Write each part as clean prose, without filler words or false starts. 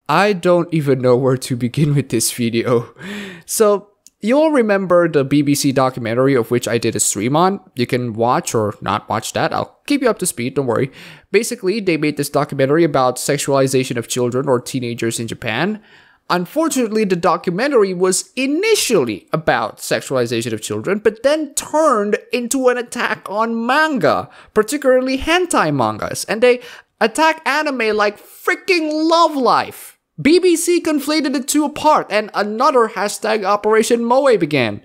I don't even know where to begin with this video. So, you'll remember the BBC documentary of which I did a stream on. You can watch or not watch that. I'll keep you up to speed, don't worry. Basically, they made this documentary about sexualization of children or teenagers in Japan. Unfortunately, the documentary was initially about sexualization of children, but then turned into an attack on manga, particularly hentai mangas, and they attack anime like freaking Love Life. BBC conflated the two apart, and another hashtag Operation Moe began.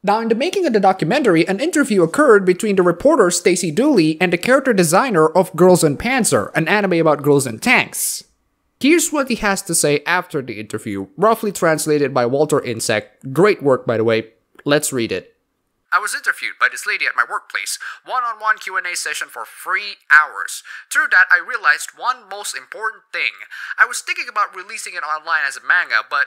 Now, in the making of the documentary, an interview occurred between the reporter Stacey Dooley and the character designer of Girls in Panzer, an anime about girls in tanks. Here's what he has to say after the interview, roughly translated by WalterInsect. Great work, by the way. Let's read it. I was interviewed by this lady at my workplace, one-on-one Q&A session for 3 hours. Through that, I realized one most important thing. I was thinking about releasing it online as a manga, but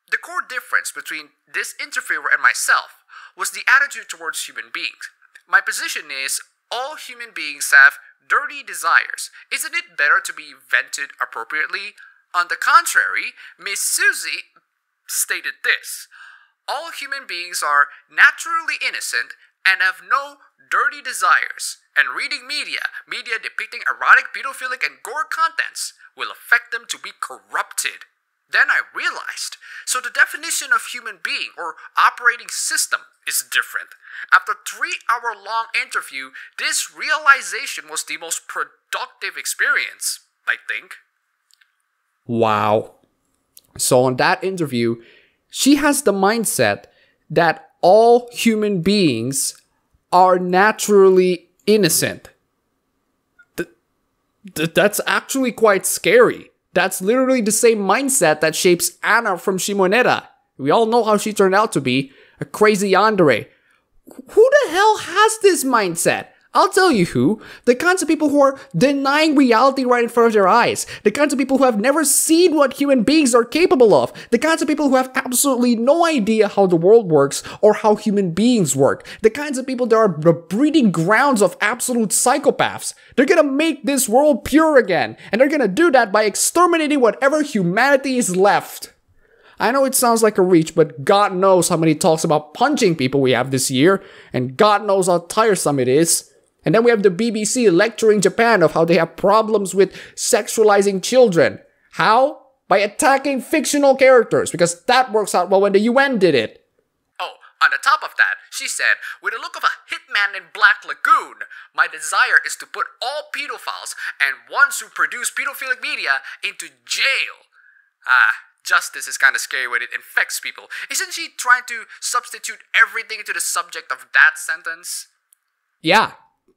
the core difference between this interviewer and myself was the attitude towards human beings. My position is, all human beings have dirty desires. Isn't it better to be vented appropriately? On the contrary, Miss Susie stated this: all human beings are naturally innocent and have no dirty desires, and reading media depicting erotic, pedophilic, and gore contents will affect them to be corrupted. Then I realized, so the definition of human being or operating system is different. After a 3-hour-long interview, this realization was the most productive experience, I think. Wow. So on that interview, she has the mindset that all human beings are naturally innocent. That's actually quite scary. That's literally the same mindset that shapes Anna from Shimoneta. We all know how she turned out to be, a crazy yandere. Who the hell has this mindset? I'll tell you who. The kinds of people who are denying reality right in front of their eyes. The kinds of people who have never seen what human beings are capable of. The kinds of people who have absolutely no idea how the world works or how human beings work. The kinds of people that are the breeding grounds of absolute psychopaths. They're gonna make this world pure again. And they're gonna do that by exterminating whatever humanity is left. I know it sounds like a reach, but God knows how many talks about punching people we have this year. And God knows how tiresome it is. And then we have the BBC lecturing Japan of how they have problems with sexualizing children. How? By attacking fictional characters, because that works out well when the UN did it. Oh, on the top of that, she said, with the look of a hitman in Black Lagoon, my desire is to put all pedophiles and ones who produce pedophilic media into jail. Justice is kind of scary when it infects people. Isn't she trying to substitute everything into the subject of that sentence? Yeah.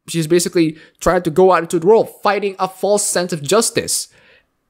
She's basically trying to go out into the world fighting a false sense of justice.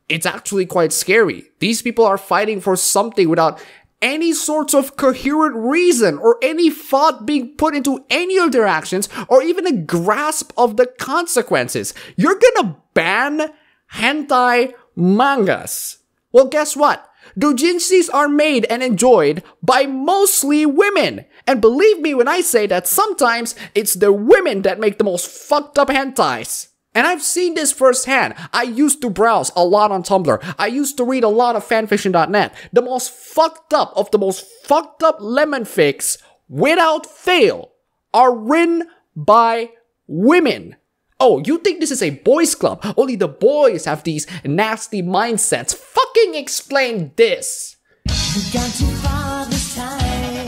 It's actually quite scary. These people are fighting for something without any sorts of coherent reason or any thought being put into any of their actions or even a grasp of the consequences. You're gonna ban hentai mangas. Well, guess what? Doujinshis are made and enjoyed by mostly women. And believe me when I say that sometimes it's the women that make the most fucked up hentais. And I've seen this firsthand. I used to browse a lot on Tumblr. I used to read a lot of fanfiction.net. The most fucked up of the most fucked up lemon fics, without fail, are written by women. Oh, you think this is a boys' club? Only the boys have these nasty mindsets. Fucking explain this. You got too far this time,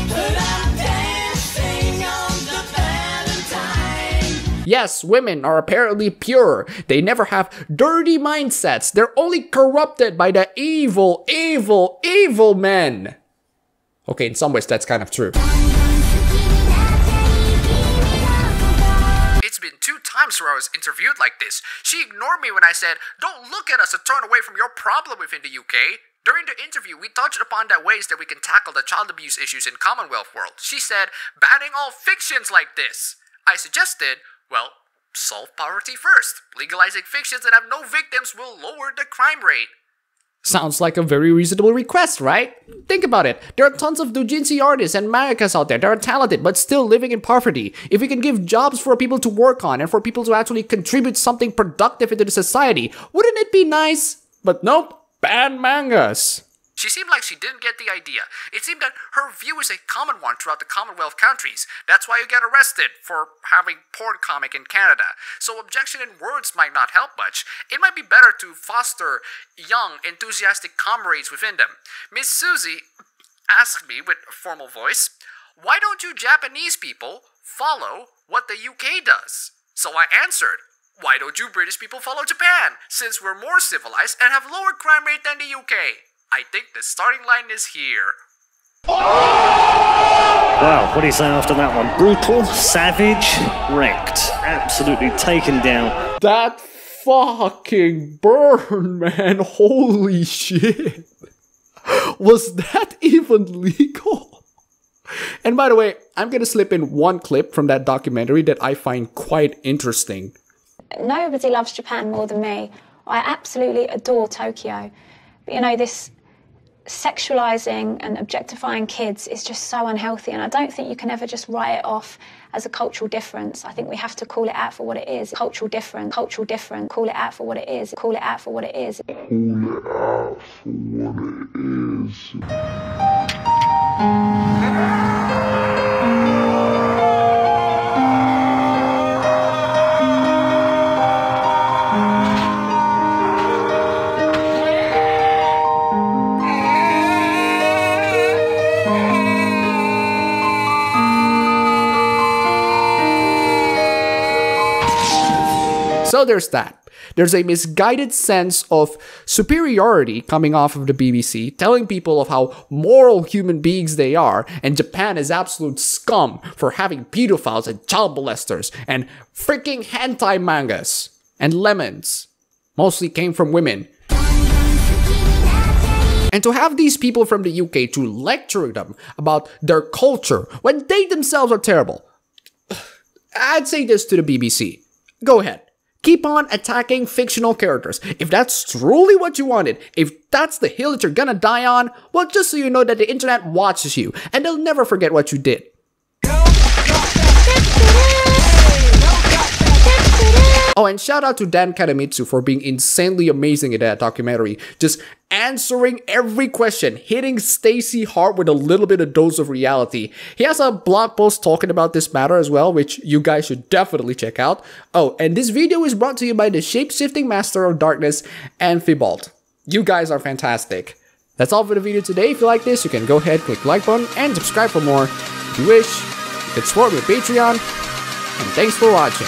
but I'm dancing on the Valentine. Yes, women are apparently pure. They never have dirty mindsets. They're only corrupted by the evil, evil, evil men. Okay, in some ways that's kind of true. It's been 2 times where I was interviewed like this. She ignored me when I said, "Don't look at us and turn away from your problem within the UK." During the interview, we touched upon the ways that we can tackle the child abuse issues in Commonwealth world. She said, banning all fictions like this. I suggested, well, solve poverty first. Legalizing fictions that have no victims will lower the crime rate. Sounds like a very reasonable request, right? Think about it. There are tons of doujinshi artists and mangakas out there that are talented but still living in poverty. If we can give jobs for people to work on and for people to actually contribute something productive into the society, wouldn't it be nice? But nope. ban mangas. She seemed like she didn't get the idea. It seemed that her view is a common one throughout the Commonwealth countries. That's why you get arrested for having porn comic in Canada. So objection in words might not help much. It might be better to foster young, enthusiastic comrades within them. Miss Susie asked me with a formal voice, "Why don't you Japanese people follow what the UK does?" So I answered, "Why don't you British people follow Japan, since we're more civilized and have lower crime rate than the UK? I think the starting line is here." Wow, what do you say after that one? Brutal, savage, REKT. Absolutely taken down. That fucking burn, man. Holy shit. Was that even legal? And by the way, I'm gonna slip in one clip from that documentary that I find quite interesting. Nobody loves Japan more than me. I absolutely adore Tokyo. But you know, this sexualizing and objectifying kids is just so unhealthy, and I don't think you can ever just write it off as a cultural difference. I think we have to call it out for what it is. Cultural different, cultural different. Call it out for what it is. Call it out for what it is. Call it out for what it is. So there's that. There's a misguided sense of superiority coming off of the BBC, telling people of how moral human beings they are, and Japan is absolute scum for having pedophiles and child molesters and freaking hentai mangas. And lemons. Mostly came from women. And to have these people from the UK to lecture them about their culture when they themselves are terrible. I'd say this to the BBC. Go ahead. Keep on attacking fictional characters. If that's truly what you wanted, if that's the hill that you're gonna die on, well, just so you know that the internet watches you, and they'll never forget what you did. Oh, and shout out to Dan Kanemitsu for being insanely amazing in that documentary. Just answering every question, hitting Stacey hard with a little bit of dose of reality. He has a blog post talking about this matter as well, which you guys should definitely check out. Oh, and this video is brought to you by the shape-shifting master of darkness, Amphibalt. You guys are fantastic. That's all for the video today. If you like this, you can go ahead, click the like button, and subscribe for more. If you wish, you can support me with Patreon. And thanks for watching.